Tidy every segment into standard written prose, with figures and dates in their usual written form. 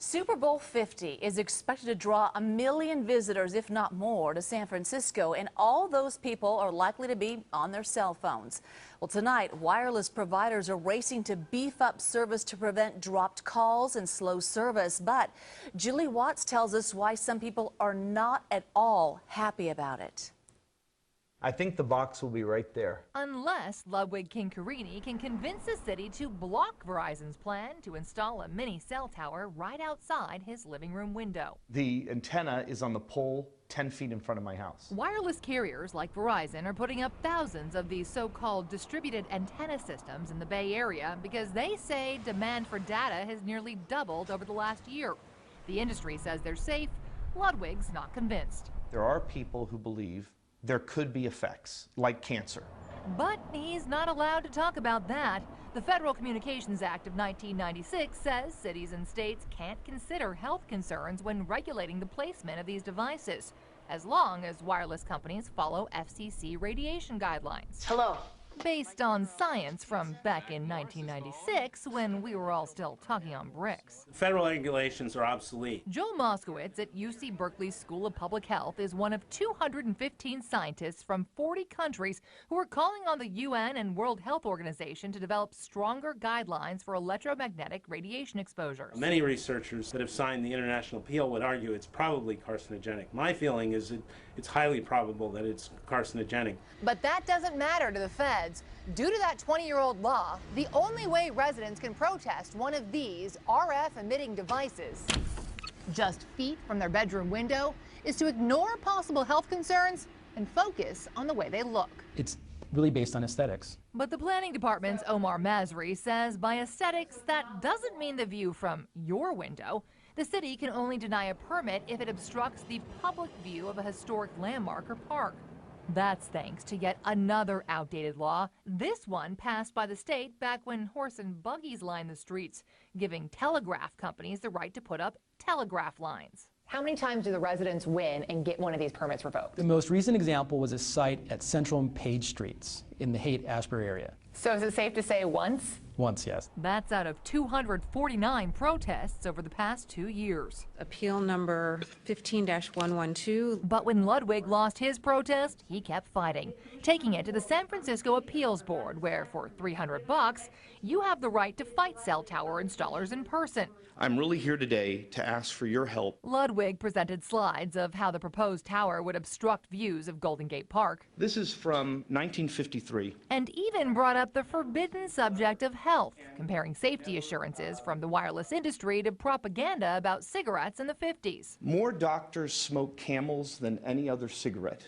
Super Bowl 50 is expected to draw 1 million visitors, if not more, to San Francisco, and all those people are likely to be on their cell phones. Well, tonight, wireless providers are racing to beef up service to prevent dropped calls and slow service. But Julie Watts tells us why some people are not at all happy about it. I think the box will be right there. Unless Ludwig Chincarini can convince the city to block Verizon's plan to install a mini cell tower right outside his living room window. The antenna is on the pole 10 feet in front of my house. Wireless carriers like Verizon are putting up thousands of these so-called distributed antenna systems in the Bay Area because they say demand for data has nearly doubled over the last year. The industry says they're safe. Ludwig's not convinced. There are people who believe there could be effects, like cancer. But he's not allowed to talk about that. The Federal Communications Act of 1996 says cities and states can't consider health concerns when regulating the placement of these devices, as long as wireless companies follow FCC radiation guidelines. Hello. Based on science from back in 1996, when we were all still talking on bricks. Federal regulations are obsolete. Joel Moskowitz at UC Berkeley's School of Public Health is one of 215 scientists from 40 countries who are calling on the UN and World Health Organization to develop stronger guidelines for electromagnetic radiation exposures. Many researchers that have signed the international appeal would argue it's probably carcinogenic. My feeling is it's highly probable that it's carcinogenic. But that doesn't matter to the feds. Due to that 20-year-old law, the only way residents can protest one of these RF-emitting devices, just feet from their bedroom window, is to ignore possible health concerns and focus on the way they look. It's really based on aesthetics. But the planning department's Omar Masri says by aesthetics, that doesn't mean the view from your window. The city can only deny a permit if it obstructs the public view of a historic landmark or park. That's thanks to yet another outdated law, this one passed by the state back when horse and buggies lined the streets, giving telegraph companies the right to put up telegraph lines. How many times do the residents win and get one of these permits revoked? The most recent example was a site at Central and Page Streets in the Haight-Ashbury area. So is it safe to say once? Once, yes. That's out of 249 protests over the past 2 years. Appeal number 15-112. But when Ludwig lost his protest, he kept fighting, taking it to the San Francisco Appeals Board, where for $300, you have the right to fight cell tower installers in person. I'm really here today to ask for your help. Ludwig presented slides of how the proposed tower would obstruct views of Golden Gate Park. This is from 1953. And even brought up the forbidden subject of health, comparing safety assurances from the wireless industry to propaganda about cigarettes in the 50s. More doctors smoke Camels than any other cigarette.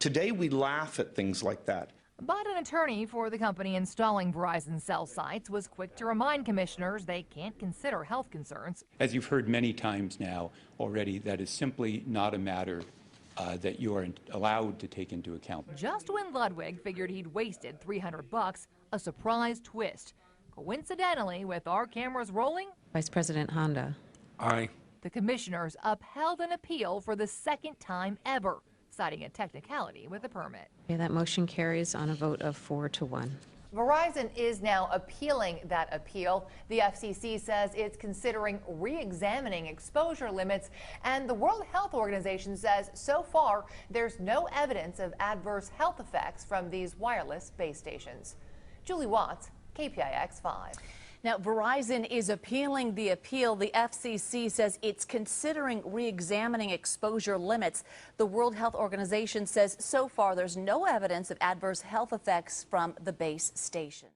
Today we laugh at things like that. But an attorney for the company installing Verizon cell sites was quick to remind commissioners they can't consider health concerns. As you've heard many times now already, that is simply not a matter that you are allowed to take into account. Just when Ludwig figured he'd wasted $300, a surprise twist. Coincidentally, with our cameras rolling, Vice President Honda. Aye. The commissioners upheld an appeal for the second time ever, citing a technicality with the permit. Okay, that motion carries on a vote of 4-1. Verizon is now appealing that appeal. The FCC says it's considering re-examining exposure limits, and the World Health Organization says so far there's no evidence of adverse health effects from these wireless base stations. Julie Watts, KPIX 5. Now, Verizon is appealing the appeal. The FCC says it's considering re-examining exposure limits. The World Health Organization says so far there's no evidence of adverse health effects from the base station.